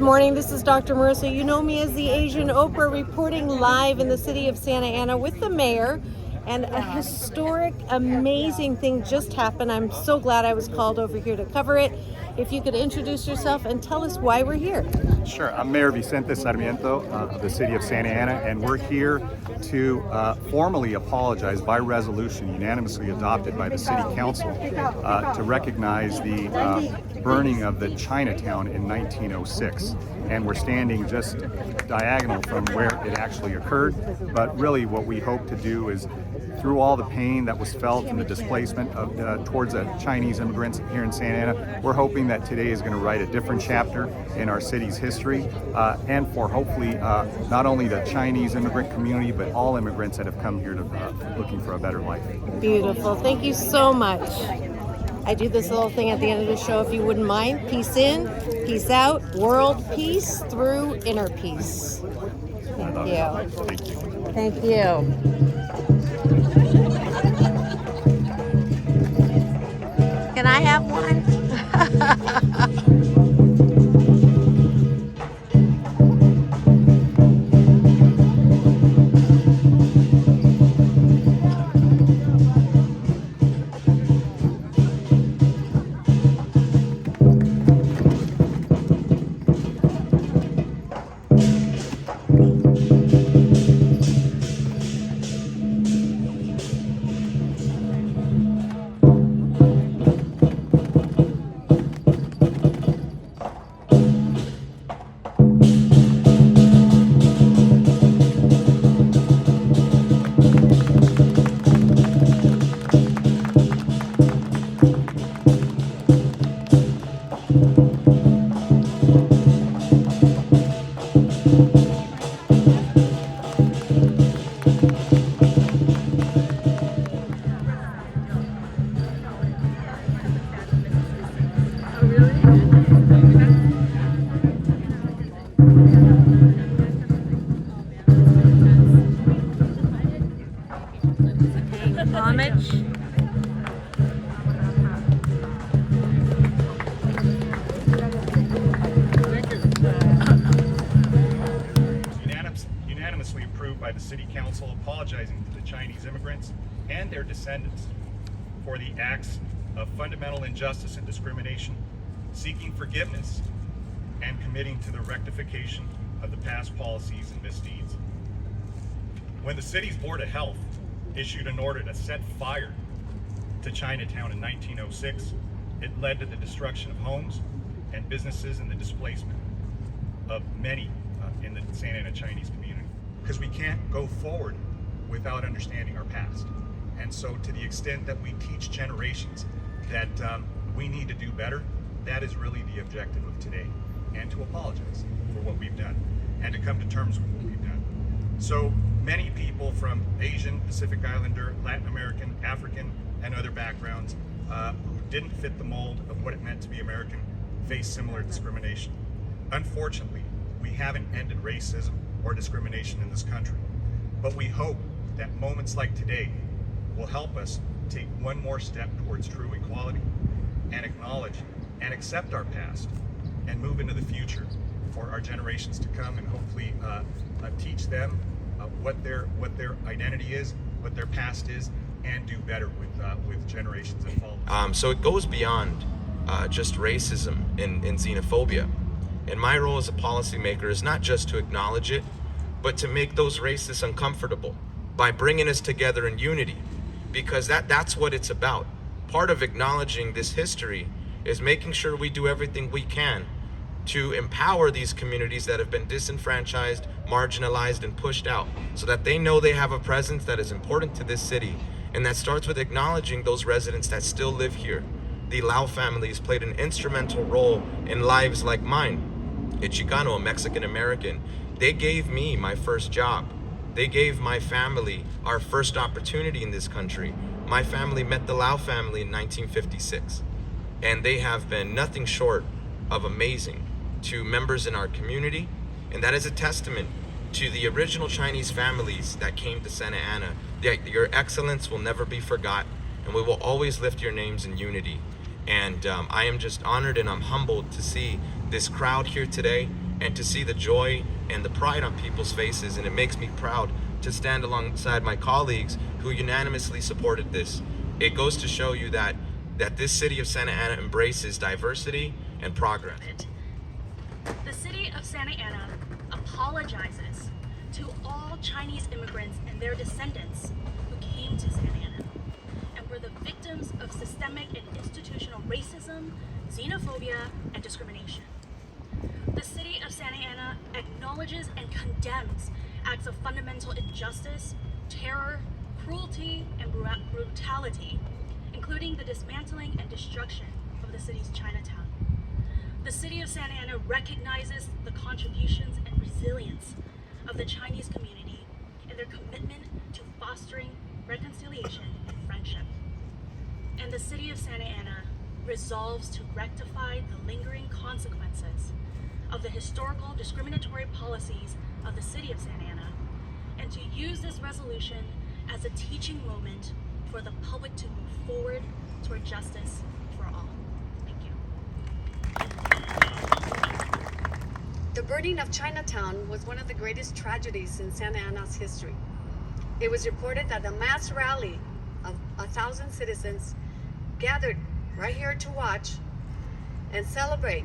morning. This is Dr. Marissa. You know me as the Asian Oprah, reporting live in the city of Santa Ana with the mayor. And a historic, amazing thing just happened. I'm so glad I was called over here to cover it. If you could introduce yourself and tell us why we're here. Sure. I'm Mayor Vicente Sarmiento of the city of Santa Ana, and we're here to formally apologize by resolution unanimously adopted by the city council to recognize the burning of the Chinatown in 1906. And we're standing just diagonal from where it actually occurred. But really what we hope to do is, through all the pain that was felt and the displacement of, towards the Chinese immigrants here in Santa Ana, we're hoping that today is going to write a different chapter in our city's history, and for hopefully not only the Chinese immigrant community, but all immigrants that have come here to looking for a better life. Beautiful. Thank you so much. I do this little thing at the end of the show, if you wouldn't mind. Peace in, peace out, world peace through inner peace. Thank you. Thank you. Thank you. Can I have one? Homage. Unanimously approved by the City Council, apologizing to the Chinese immigrants and their descendants for the acts of fundamental injustice and discrimination, seeking forgiveness and committing to the rectification of the past policies and misdeeds. When the city's Board of Health issued an order to set fire to Chinatown in 1906, it led to the destruction of homes and businesses and the displacement of many in the Santa Ana Chinese community. Because we can't go forward without understanding our past. And so to the extent that we teach generations that we need to do better, that is really the objective of today. And to apologize for what we've done and to come to terms with what we've done. So many people from Asian, Pacific Islander, Latin American, African, and other backgrounds who didn't fit the mold of what it meant to be American face similar discrimination. Unfortunately, we haven't ended racism or discrimination in this country, but we hope that moments like today will help us take one more step towards true equality and acknowledge and accept our past and move into the future for our generations to come, and hopefully teach them what their identity is, what their past is, and do better with generations that follow. So it goes beyond just racism and xenophobia. And my role as a policymaker is not just to acknowledge it, but to make those racists uncomfortable by bringing us together in unity, because that's what it's about. Part of acknowledging this history is making sure we do everything we can to empower these communities that have been disenfranchised, marginalized, and pushed out, so that they know they have a presence that is important to this city. And that starts with acknowledging those residents that still live here. The Lau families played an instrumental role in lives like mine. A Chicano, a Mexican American, they gave me my first job. They gave my family our first opportunity in this country. My family met the Lau family in 1956, and they have been nothing short of amazing to members in our community, and that is a testament to the original Chinese families that came to Santa Ana. Your excellence will never be forgot, and we will always lift your names in unity. And I am just honored and I'm humbled to see this crowd here today, and to see the joy and the pride on people's faces, and it makes me proud to stand alongside my colleagues who unanimously supported this. It goes to show you that this city of Santa Ana embraces diversity and progress. The city of Santa Ana apologizes to all Chinese immigrants and their descendants who came to Santa Ana and were the victims of systemic and institutional racism, xenophobia, and discrimination. The city of Santa Ana acknowledges and condemns acts of fundamental injustice, terror, cruelty, and brutality, including the dismantling and destruction of the city's Chinatown. The city of Santa Ana recognizes the contributions and resilience of the Chinese community and their commitment to fostering reconciliation and friendship. And the city of Santa Ana resolves to rectify the lingering consequences of the historical discriminatory policies of the city of Santa Ana, and to use this resolution as a teaching moment for the public to move forward toward justice for all. Thank you. The burning of Chinatown was one of the greatest tragedies in Santa Ana's history. It was reported that a mass rally of 1,000 citizens gathered right here to watch and celebrate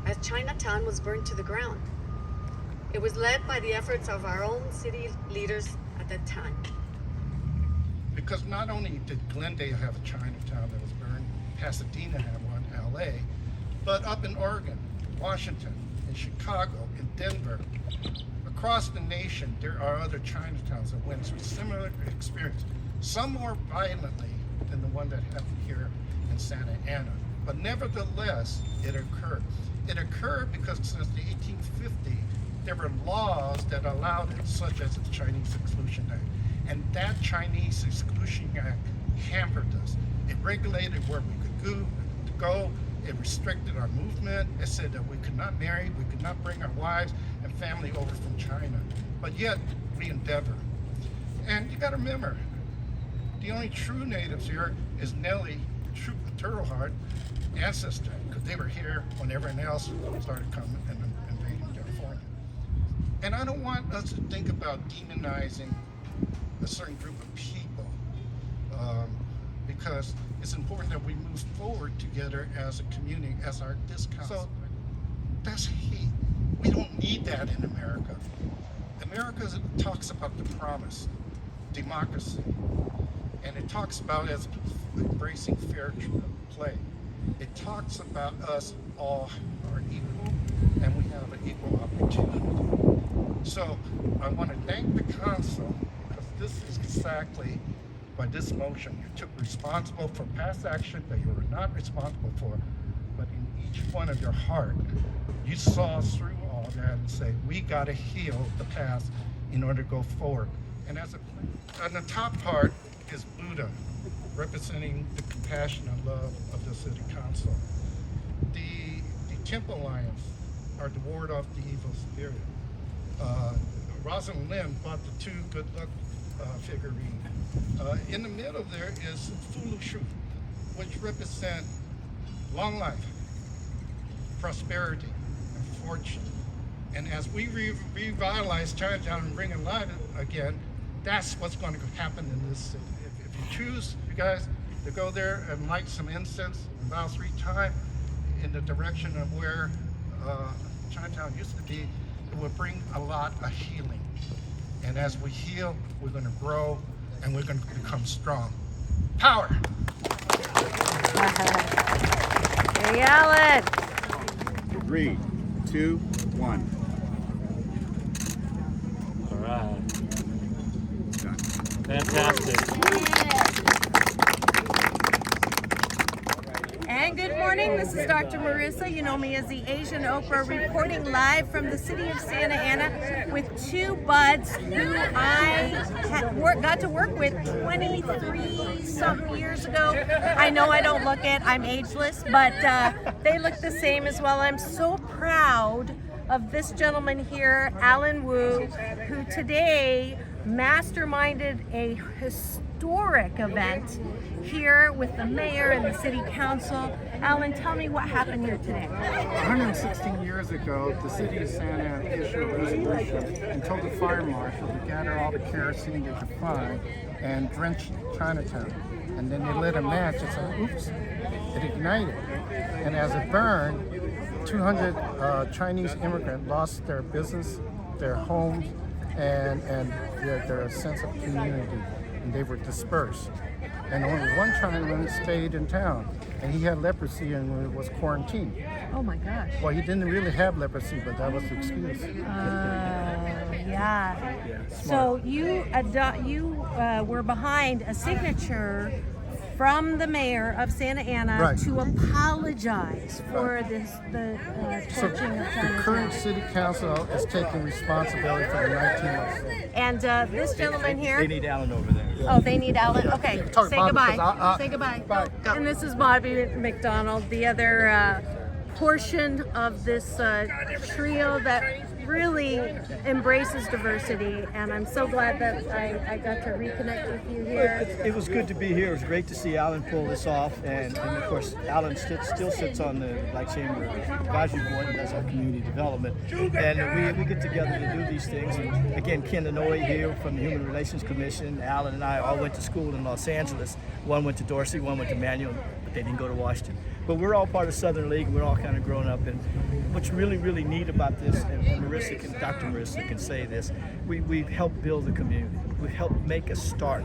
as Chinatown was burned to the ground. It was led by the efforts of our own city leaders at that time. Because not only did Glendale have a Chinatown that was burned, Pasadena had one, LA, but up in Oregon, Washington, in Chicago, in Denver, across the nation, there are other Chinatowns that went through similar experience, some more violently than the one that happened here in Santa Ana. But nevertheless, it occurred. It occurred because since the 1850s, there were laws that allowed it, such as the Chinese Exclusion Act. And that Chinese Exclusion Act hampered us. It regulated where we could go. It restricted our movement. It said that we could not marry, we could not bring our wives and family over from China. But yet, we endeavor. And you gotta remember, the only true natives here is Nellie, true Turtle Heart ancestor, because they were here when everyone else started coming and invading California. And I don't want us to think about demonizing a certain group of people, because it's important that we move forward together as a community, as our discount. So that's hate. We don't need that in America. America talks about the promise, democracy, and it talks about as embracing fair play. It talks about us all are equal and we have an equal opportunity. So I want to thank the council, because this is exactly by this motion you took responsible for past action that you were not responsible for, but in each one of your heart you saw through all that and say we got to heal the past in order to go forward. And on the top part is Buddha, representing the compassion and love of the city council. The temple lions are to ward off the evil spirit. Rosalind Lim bought the two good luck figurine. In the middle there is Fulu Shu, which represent long life, prosperity, and fortune. And as we revitalize Chinatown and bring it alive again, that's what's going to happen in this city. If you choose, you guys, to go there and light some incense and vow 3 times in the direction of where Chinatown used to be, it will bring a lot of healing. And as we heal, we're going to grow and we're going to become strong. Power! Hey, Alan. 3, 2, 1. All right. Done. Fantastic. And good morning, this is Dr. Marissa. You know me as the Asian Oprah, reporting live from the city of Santa Ana with 2 buds who I got to work with 23-something years ago. I know I don't look it, I'm ageless, but they look the same as well. I'm so proud of this gentleman here, Alan Wu, who today masterminded a historic historic event here with the mayor and the city council. Alan, tell me what happened here today. 116 years ago, the city of Santa Ana issued a resolution and told the fire marshal to gather all the kerosene they could find and drench Chinatown. And then they lit a match and said, oops, it ignited. And as it burned, 200 Chinese immigrants lost their business, their homes, and their sense of community, and they were dispersed. And only one Chinaman stayed in town, and he had leprosy and was quarantined. Oh my gosh. Well, he didn't really have leprosy, but that was the excuse. Yeah. So you were behind a signature from the mayor of Santa Ana Right. to apologize for the So torching of the Chinatown. current city council is taking responsibility for the 1906. And this gentleman here. They need Alan over there. Oh, they need Alan. Okay, Talk say Bobby, goodbye. 'cause Say goodbye. Bye. And this is Bobby McDonald, the other portion of this trio that really embraces diversity. And I'm so glad that I got to reconnect with you here. It was good to be here. It was great to see Alan pull this off. And of course, Alan still sits on the Black Chamber Advisory Board and does our community development. And we get together to do these things. And again, Ken Inouye here from the Human Relations Commission. Alan and I all went to school in Los Angeles. One went to Dorsey, one went to Manual, but they didn't go to Washington. But we're all part of Southern League. We're all kind of grown up. And what's really, really neat about this, and Dr. Marissa can say this, we've helped build the community. We've helped make a start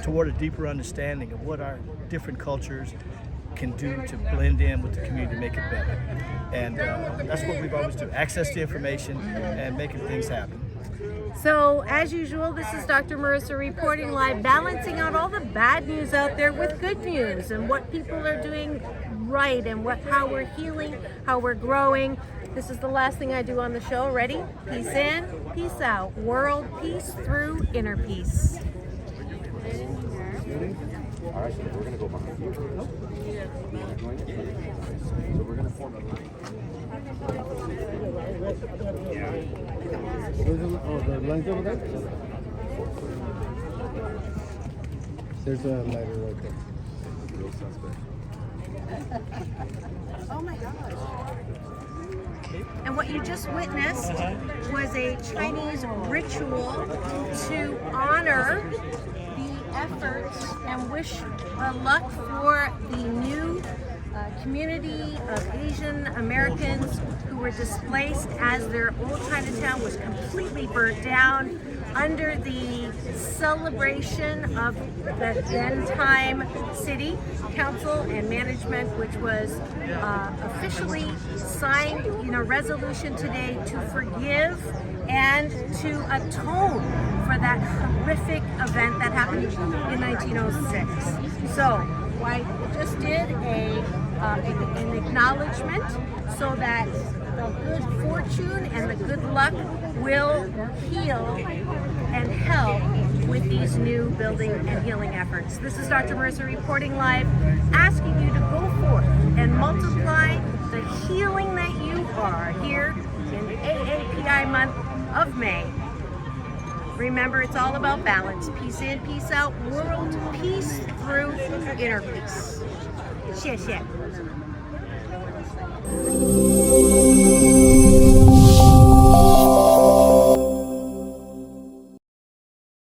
toward a deeper understanding of what our different cultures can do to blend in with the community to make it better. And that's what we've always done, access to information and making things happen. So, as usual, this is Dr. Marissa reporting live, balancing out all the bad news out there with good news and what people are doing right and how we're healing, how we're growing. This is the last thing I do on the show. Ready? Peace in, peace out. World peace through inner peace. All right, so we're going to go behind you. So we're going to form a line. The lines over there? There's a lighter right there. Real suspect. Oh my gosh. And what you just witnessed was a Chinese ritual to honor the efforts and wish luck for the new community of Asian Americans who were displaced as their old Chinatown was completely burnt down under the celebration of the then-time city council and management, which was officially signed in a resolution today to forgive and to atone for that horrific event that happened in 1906. So I just did an acknowledgement so that the good fortune and the good luck will heal and help with these new building and healing efforts. This is Dr. Marissa reporting live, asking you to go forth and multiply the healing that you are here in AAPI month of May. Remember, it's all about balance. Peace in, peace out. World peace through inner peace. 谢谢。